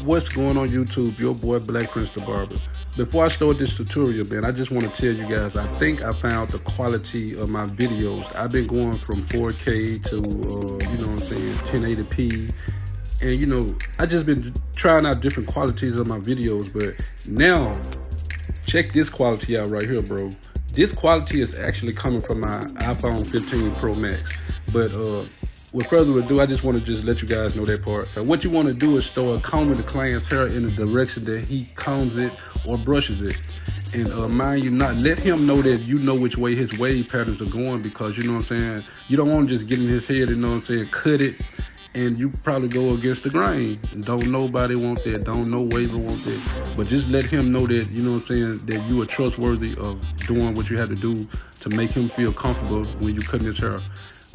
What's going on YouTube? Your boy Black Prince the Barber. Before I start this tutorial, man, I just want to tell you guys, I think I found the quality of my videos. I've been going from 4K to, 1080p. And, I just been trying out different qualities of my videos. But now, check this quality out right here, bro. This quality is actually coming from my iPhone 15 Pro Max. But, with further ado, I just want to just let you guys know that part. So what you want to do is start combing the client's hair in the direction that he combs it or brushes it. And mind you, not let him know that you know which way his wave patterns are going, because you know what I'm saying, you don't want to just get in his head and, cut it, and you probably go against the grain. Don't nobody want that. Don't no waver want that. But just let him know that, that you are trustworthy of doing what you have to do to make him feel comfortable when you cutting his hair.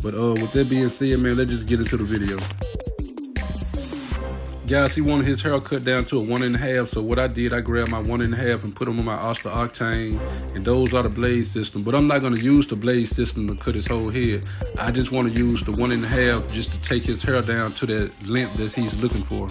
But with that being said, man, let's just get into the video. Guys, he wanted his hair cut down to a 1.5. So what I did, I grabbed my 1.5 and put them on my Oster Octane. And those are the blade system. But I'm not going to use the blade system to cut his whole head. I just want to use the 1.5 just to take his hair down to that length that he's looking for.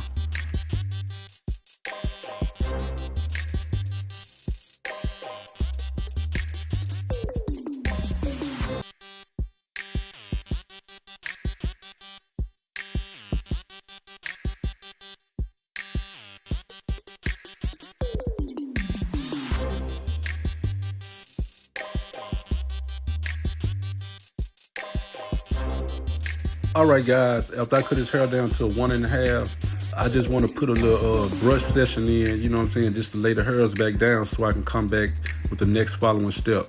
Alright guys, after I cut his hair down to a 1.5, I just want to put a little brush session in, just to lay the hairs back down so I can come back with the next following step.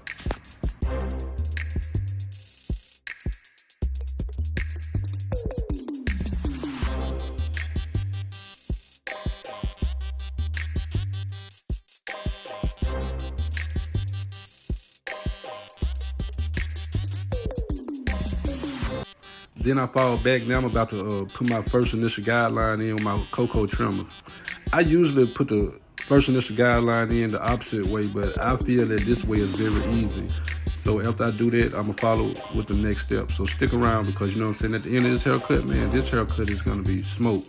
Then I fall back. Now I'm about to put my first initial guideline in on my cocoa trimmers. I usually put the first initial guideline in the opposite way, but I feel that this way is very easy. So after I do that, I'm going to follow with the next step. So stick around, because at the end of this haircut, man, this haircut is going to be smoke.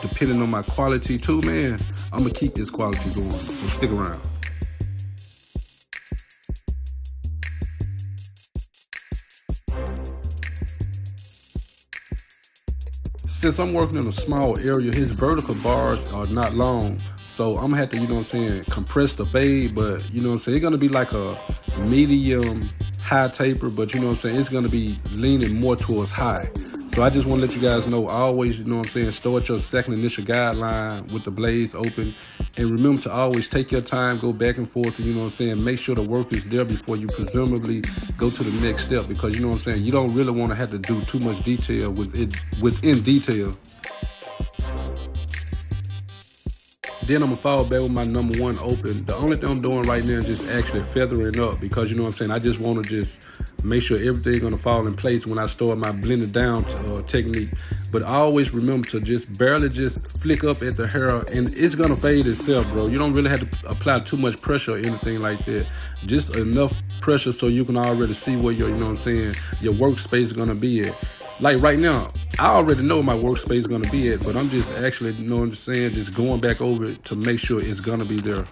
Depending on my quality too, man, I'm going to keep this quality going. So stick around. Since I'm working in a small area, his vertical bars are not long. So I'm gonna have to, compress the fade, but it's gonna be like a medium high taper, but it's gonna be leaning more towards high. So I just want to let you guys know, always, start your second initial guideline with the blades open. And remember to always take your time, go back and forth, and make sure the work is there before you presumably go to the next step, because you don't really want to have to do too much detail within detail. Then I'm gonna fall back with my number 1 open. The only thing I'm doing right now is just actually feathering up, because I just want to just make sure everything's gonna fall in place when I start my blended down technique. But I always remember to just barely just flick up at the hair, and it's gonna fade itself, bro. You don't really have to apply too much pressure or anything like that. Just enough pressure so you can already see where your workspace is gonna be at. Like right now, I already know my workspace is gonna be at, but I'm just actually, just going back over it to make sure it's gonna be there.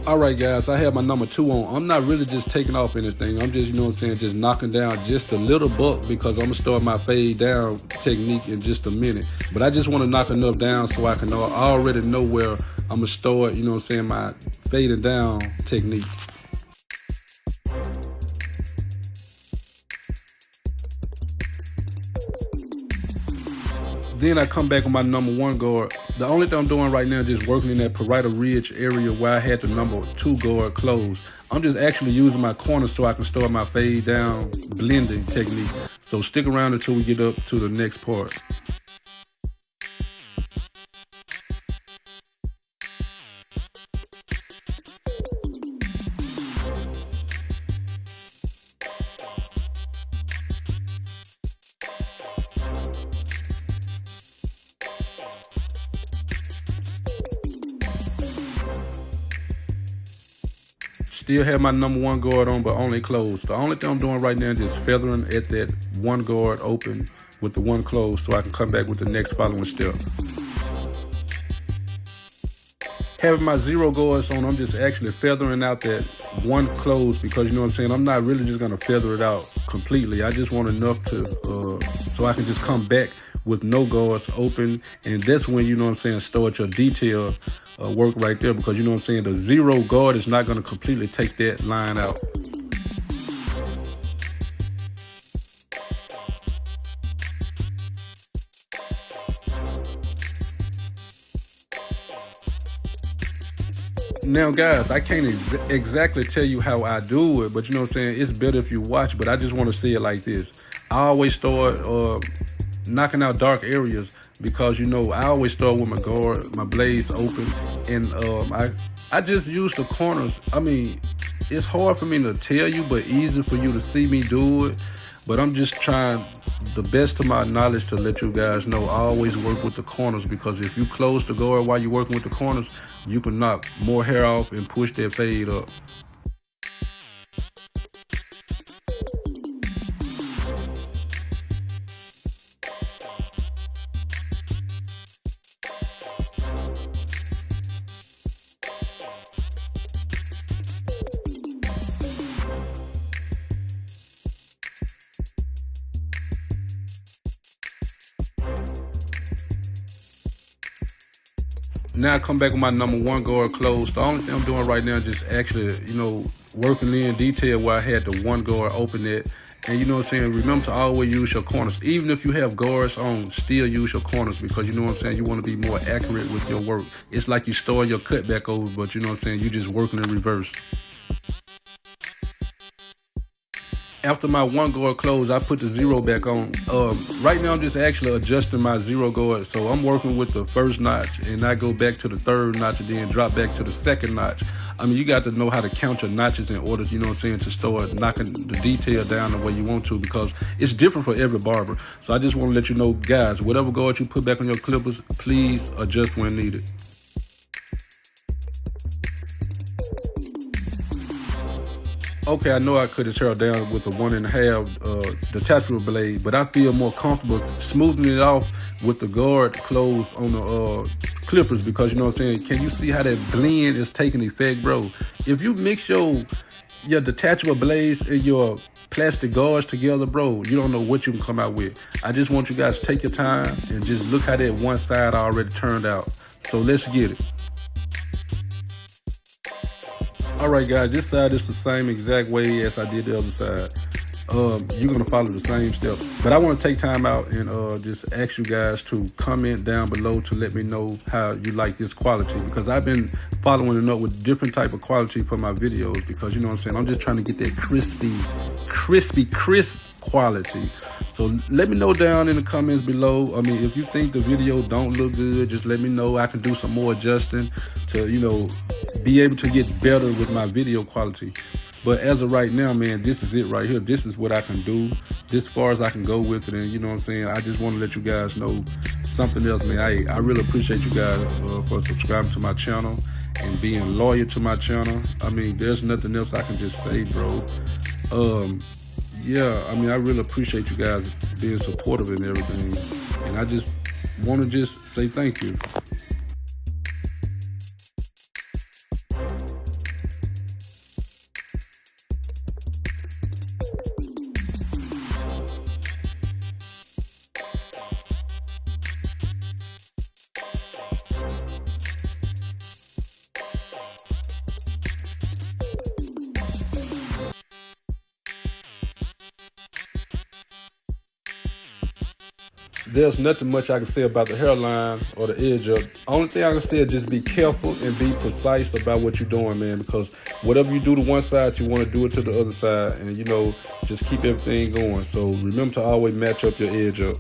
Alright guys, I have my number 2 on. I'm not really just taking off anything. I'm just, just knocking down just a little buck, because I'm gonna start my fade down technique in just a minute. But I just want to knock enough down so I can I already know where I'm gonna start, my fading down technique. Then I come back with my number 1 guard. The only thing I'm doing right now is just working in that parietal ridge area where I had the number 2 guard closed. I'm just actually using my corner so I can start my fade down blending technique. So stick around until we get up to the next part. Still have my number one guard on, but only closed. The only thing I'm doing right now is just feathering at that one guard open with the one closed so I can come back with the next following step. Having my 0 guards on, I'm just actually feathering out that one closed because, you know what I'm saying, I'm not really just going to feather it out completely. I just want enough to, so I can just come back with no guards open. And that's when, you know what I'm saying, start your detail work right there, because, you know what I'm saying, the 0 guard is not going to completely take that line out. Now, guys, I can't exactly tell you how I do it, but you know what I'm saying, it's better if you watch, but I just want to say it like this. I always start knocking out dark areas because, you know, I always start with my guard, my blades open, and I just use the corners. I mean, it's hard for me to tell you, but easy for you to see me do it. But I'm just trying the best of my knowledge to let you guys know I always work with the corners, because if you close the guard while you're working with the corners, you can knock more hair off and push that fade up. Now I come back with my number one guard closed. The only thing I'm doing right now is just actually, you know, working in detail where I had the one guard open it. And you know what I'm saying, remember to always use your corners. Even if you have guards on, still use your corners, because you know what I'm saying, you want to be more accurate with your work. It's like you store your cut back over, but you know what I'm saying, you just working in reverse. After my one guard closed, I put the 0 back on. Right now, I'm just actually adjusting my 0 guard. So I'm working with the first notch, and I go back to the 3rd notch, and then drop back to the 2nd notch. I mean, you got to know how to count your notches in order, you know what I'm saying, to start knocking the detail down the way you want to, because it's different for every barber. So I just want to let you know, guys, whatever guard you put back on your clippers, please adjust when needed. Okay, I know I cut his hair down with a 1.5 detachable blade, but I feel more comfortable smoothing it off with the guard closed on the clippers, because you know what I'm saying, can you see how that blend is taking effect, bro? If you mix your detachable blades and your plastic guards together, bro, you don't know what you can come out with. I just want you guys to take your time and just look how that one side already turned out. So let's get it. All right, guys, this side is the same exact way as I did the other side. You're gonna follow the same steps, but I want to take time out and just ask you guys to comment down below to let me know how you like this quality, because I've been following it up with different type of quality for my videos, because you know what I'm saying, I'm just trying to get that crisp quality. So let me know down in the comments below. I mean, if you think the video don't look good, just let me know. I can do some more adjusting to, you know, be able to get better with my video quality. But as of right now, man, this is it right here. This is what I can do, this far as I can go with it. And you know what I'm saying, I just want to let you guys know something else, man. I really appreciate you guys for subscribing to my channel and being loyal to my channel. I mean, there's nothing else I can just say, bro. Yeah, I mean, I really appreciate you guys being supportive and everything. And I just want to just say thank you. There's nothing much I can say about the hairline or the edge up. Only thing I can say is just be careful and be precise about what you're doing, man, because whatever you do to one side, you want to do it to the other side, and, you know, just keep everything going. So remember to always match up your edge up.